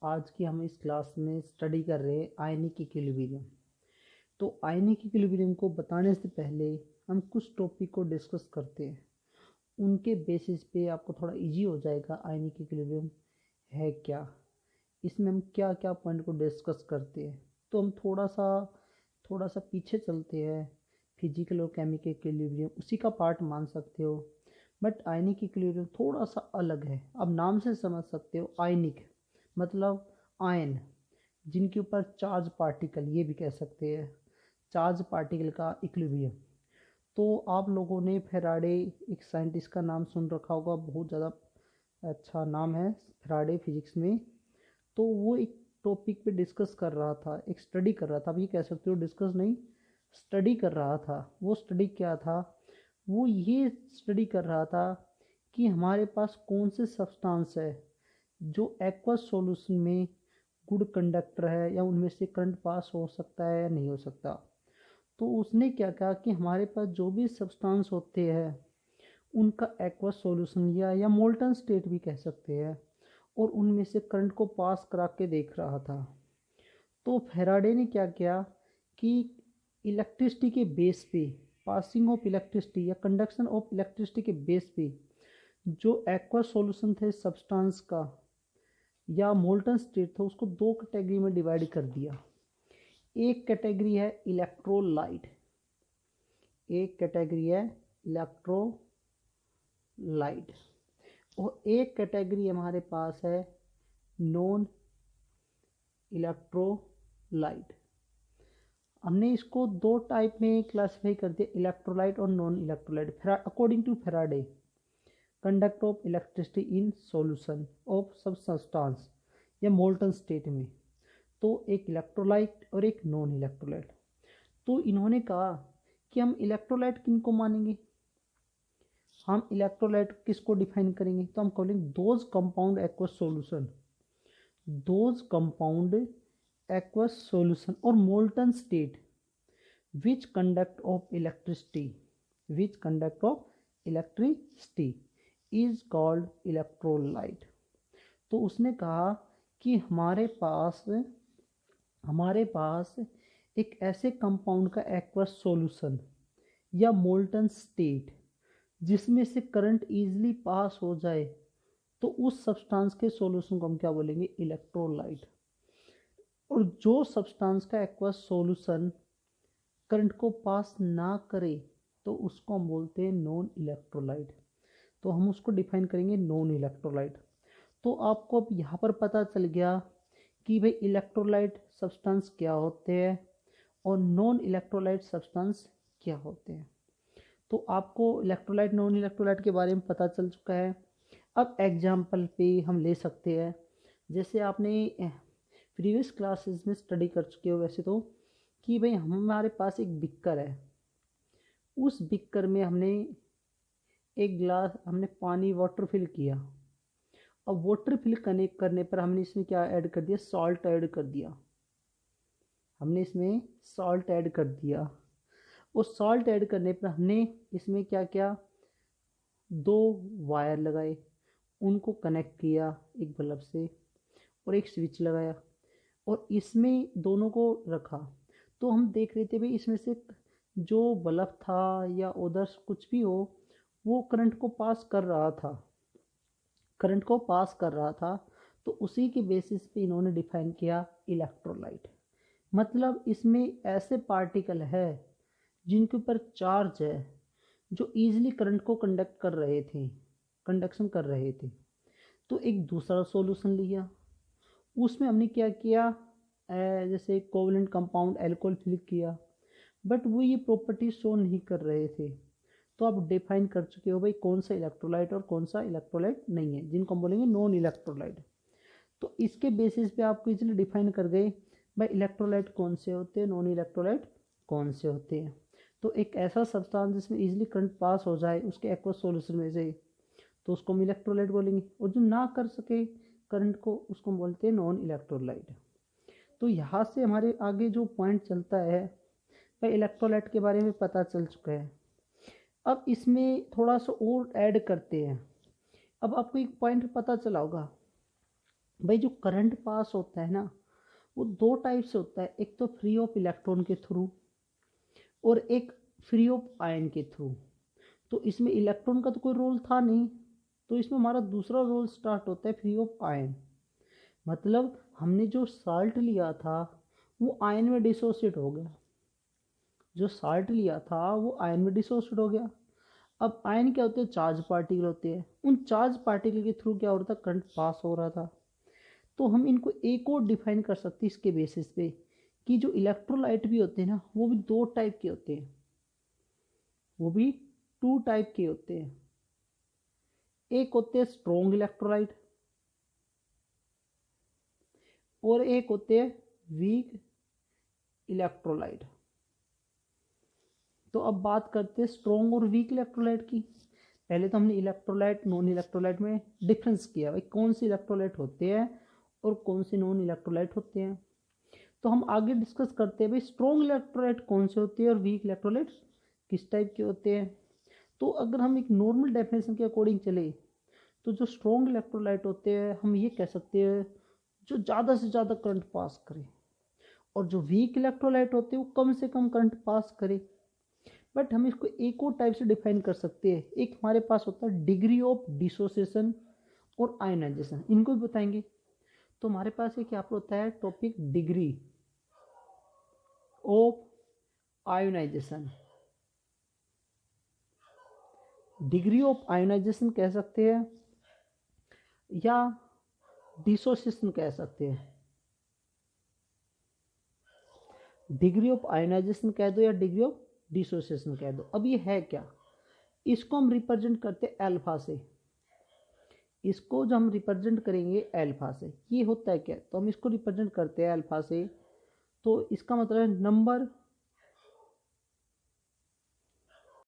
आज की हम इस क्लास में स्टडी कर रहे हैं आयनिक इक्विलिब्रियम। तो आयनिक इक्विलिब्रियम को बताने से पहले हम कुछ टॉपिक को डिस्कस करते हैं। उनके बेसिस पे आपको थोड़ा इजी हो जाएगा आयनिक इक्विलिब्रियम है क्या, इसमें हम क्या क्या पॉइंट को डिस्कस करते हैं। तो हम थोड़ा सा पीछे चलते हैं। फिजिकल और केमिकल इक्विलिब्रियम उसी का पार्ट मान सकते हो, बट आयनिक इक्विलिब्रियम थोड़ा सा अलग है। अब नाम से समझ सकते हो, आयनिक मतलब आयन, जिनके ऊपर चार्ज पार्टिकल, ये भी कह सकते हैं चार्ज पार्टिकल का इक्विलिब्रियम। तो आप लोगों ने फेराडे, एक साइंटिस्ट का नाम सुन रखा होगा, बहुत ज़्यादा अच्छा नाम है फेराडे फिजिक्स में। तो वो एक टॉपिक पे डिस्कस कर रहा था, एक स्टडी कर रहा था। अब ये कह सकते हो डिस्कस नहीं, स्टडी कर रहा था। वो स्टडी क्या था? वो ये स्टडी कर रहा था कि हमारे पास कौन से सब्सटेंस है जो एक्वस सॉल्यूशन में गुड कंडक्टर है, या उनमें से करंट पास हो सकता है या नहीं हो सकता। तो उसने क्या कहा कि हमारे पास जो भी सब्सटेंस होते हैं उनका एक्वस सॉल्यूशन या मोल्टन स्टेट भी कह सकते हैं, और उनमें से करंट को पास करा के देख रहा था। तो फेराडे ने क्या किया कि इलेक्ट्रिसिटी के बेस पे, पासिंग ऑफ इलेक्ट्रिसिटी या कंडक्शन ऑफ इलेक्ट्रिसिटी के बेस पे जो एक्वस सॉल्यूशन थे सब्सटेंस का या मोल्टन स्टेट था, उसको दो कैटेगरी में डिवाइड कर दिया। एक कैटेगरी है इलेक्ट्रोलाइट, एक कैटेगरी है इलेक्ट्रोलाइट, और एक कैटेगरी हमारे पास है नॉन इलेक्ट्रोलाइट। हमने इसको दो टाइप में क्लासिफाई कर दिया, इलेक्ट्रोलाइट और non electrolyte. According to Faraday, conduct of electricity in solution of sub substance या मोल्टन स्टेट में। तो एक इलेक्ट्रोलाइट और एक नॉन इलेक्ट्रोलाइट। तो इन्होंने कहा कि हम इलेक्ट्रोलाइट किन को मानेंगे, हम इलेक्ट्रोलाइट किसको डिफाइन करेंगे, तो हम कहेंगे those compound aqueous solution, those compound aqueous solution और molten state which conduct of electricity, which conduct of electricity is called electrolyte. तो उसने कहा कि हमारे पास एक ऐसे कंपाउंड का एक्वस सॉल्यूशन या मोल्टन स्टेट जिसमें से करंट इजीली पास हो जाए, तो उस सब्सटेंस के सॉल्यूशन को हम क्या बोलेंगे, इलेक्ट्रोलाइट। और जो सब्सटेंस का एक्वस सॉल्यूशन करंट को पास ना करे, तो उसको हम बोलते हैं नॉन इलेक्ट्रोलाइट। तो हम उसको डिफाइन करेंगे नॉन इलेक्ट्रोलाइट। तो आपको अब यहाँ पर पता चल गया कि भाई इलेक्ट्रोलाइट सब्सटेंस क्या होते हैं और नॉन इलेक्ट्रोलाइट सब्सटेंस क्या होते हैं। तो आपको इलेक्ट्रोलाइट नॉन इलेक्ट्रोलाइट के बारे में पता चल चुका है। अब एग्जाम्पल पे हम ले सकते हैं, जैसे आपने प्रीवियस क्लासेस में स्टडी कर चुके हो वैसे तो, कि भाई हमारे पास एक बिक्कर है, उस बिक्कर में हमने एक गिलास, हमने पानी वाटर फिल किया। अब वाटर फिल करने पर हमने इसमें क्या ऐड कर दिया, सॉल्ट ऐड कर दिया। हमने इसमें सॉल्ट ऐड कर दिया, और सॉल्ट ऐड करने पर हमने इसमें क्या किया, दो वायर लगाए, उनको कनेक्ट किया एक बल्ब से, और एक स्विच लगाया, और इसमें दोनों को रखा। तो हम देख रहे थे भाई इसमें से जो बल्ब था या उधर कुछ भी हो, वो करंट को पास कर रहा था, करंट को पास कर रहा था। तो उसी के बेसिस पे इन्होंने डिफाइन किया इलेक्ट्रोलाइट। मतलब इसमें ऐसे पार्टिकल है जिनके ऊपर चार्ज है, जो इजीली करंट को कंडक्ट कर रहे थे, कंडक्शन कर रहे थे। तो एक दूसरा सॉल्यूशन लिया, उसमें हमने क्या किया, जैसे कोवलेंट कंपाउंड अल्कोहल फिल किया, बट वो ये प्रॉपर्टी शो नहीं कर रहे थे। तो आप डिफाइन कर चुके हो भाई कौन सा इलेक्ट्रोलाइट और कौन सा इलेक्ट्रोलाइट नहीं है, जिनको हम बोलेंगे नॉन इलेक्ट्रोलाइट। तो इसके बेसिस पे आपको इजीली डिफाइन कर गए भाई इलेक्ट्रोलाइट कौन से होते हैं, नॉन इलेक्ट्रोलाइट कौन से होते हैं। तो एक ऐसा सब्सटेंस जिसमें इजीली करंट पास हो जाए उसके एक्वस सॉल्यूशन में से, तो उसको हम इलेक्ट्रोलाइट बोलेंगे, और जो ना कर सके करंट को, उसको हम बोलते हैं नॉन इलेक्ट्रोलाइट। तो यहाँ से हमारे आगे जो पॉइंट चलता है, भाई इलेक्ट्रोलाइट के बारे में पता चल चुका है। अब इसमें थोड़ा सा और ऐड करते हैं। अब आपको एक पॉइंट पता चला होगा भाई जो करंट पास होता है ना, वो दो टाइप से होता है, एक तो फ्री ऑफ इलेक्ट्रॉन के थ्रू और एक फ्री ऑफ आयन के थ्रू। तो इसमें इलेक्ट्रॉन का तो कोई रोल था नहीं, तो इसमें हमारा दूसरा रोल स्टार्ट होता है फ्री ऑफ आयन। मतलब हमने जो साल्ट लिया था वो आयन में डिसोसिएट हो गया, जो साल्ट लिया था वो आयन में डिसोसिएट हो गया। अब आयन क्या होते हैं, चार्ज पार्टिकल होते हैं, उन चार्ज पार्टिकल के थ्रू क्या हो रहा था, करंट पास हो रहा था। तो हम इनको एक और डिफाइन कर सकते हैं इसके बेसिस पे कि जो इलेक्ट्रोलाइट भी होते हैं ना, वो भी दो टाइप के होते हैं, वो भी टू टाइप के होते हैं। एक होते हैं स्ट्रॉन्ग इलेक्ट्रोलाइट और एक होते हैं वीक इलेक्ट्रोलाइट। तो अब बात करते हैं स्ट्रॉन्ग और वीक इलेक्ट्रोलाइट की। पहले तो हमने इलेक्ट्रोलाइट नॉन इलेक्ट्रोलाइट में डिफरेंस किया, भाई कौन से इलेक्ट्रोलाइट होते हैं और कौन से नॉन इलेक्ट्रोलाइट होते हैं। तो हम आगे डिस्कस करते हैं भाई स्ट्रॉन्ग इलेक्ट्रोलाइट कौन से होते हैं और वीक इलेक्ट्रोलाइट किस टाइप के होते हैं। तो अगर हम एक नॉर्मल डेफिनेशन के अकॉर्डिंग चले तो जो स्ट्रॉन्ग इलेक्ट्रोलाइट होते हैं हम ये कह सकते हैं जो ज़्यादा से ज़्यादा करंट पास करे, और जो वीक इलेक्ट्रोलाइट होते हैं वो कम से कम करंट पास करे। बट हम इसको एक और टाइप से डिफाइन कर सकते हैं, एक हमारे पास होता है डिग्री ऑफ डिसोसिएशन और आयनाइजेशन, इनको भी बताएंगे। तो हमारे पास एक यहाँ पर होता है topic degree of ionisation. Degree of ionisation कह सकते हैं या डिसोसिएशन कह सकते हैं। डिग्री ऑफ आयोनाइजेशन कह दो या डिग्री ऑफ डिसोसिएशन कह दो। अब ये है क्या, इसको हम रिप्रेजेंट करते हैं अल्फा से। इसको जो हम रिप्रेजेंट करेंगे अल्फा से, ये होता है क्या, तो हम इसको रिप्रेजेंट करते हैं अल्फा से। तो इसका मतलब है नंबर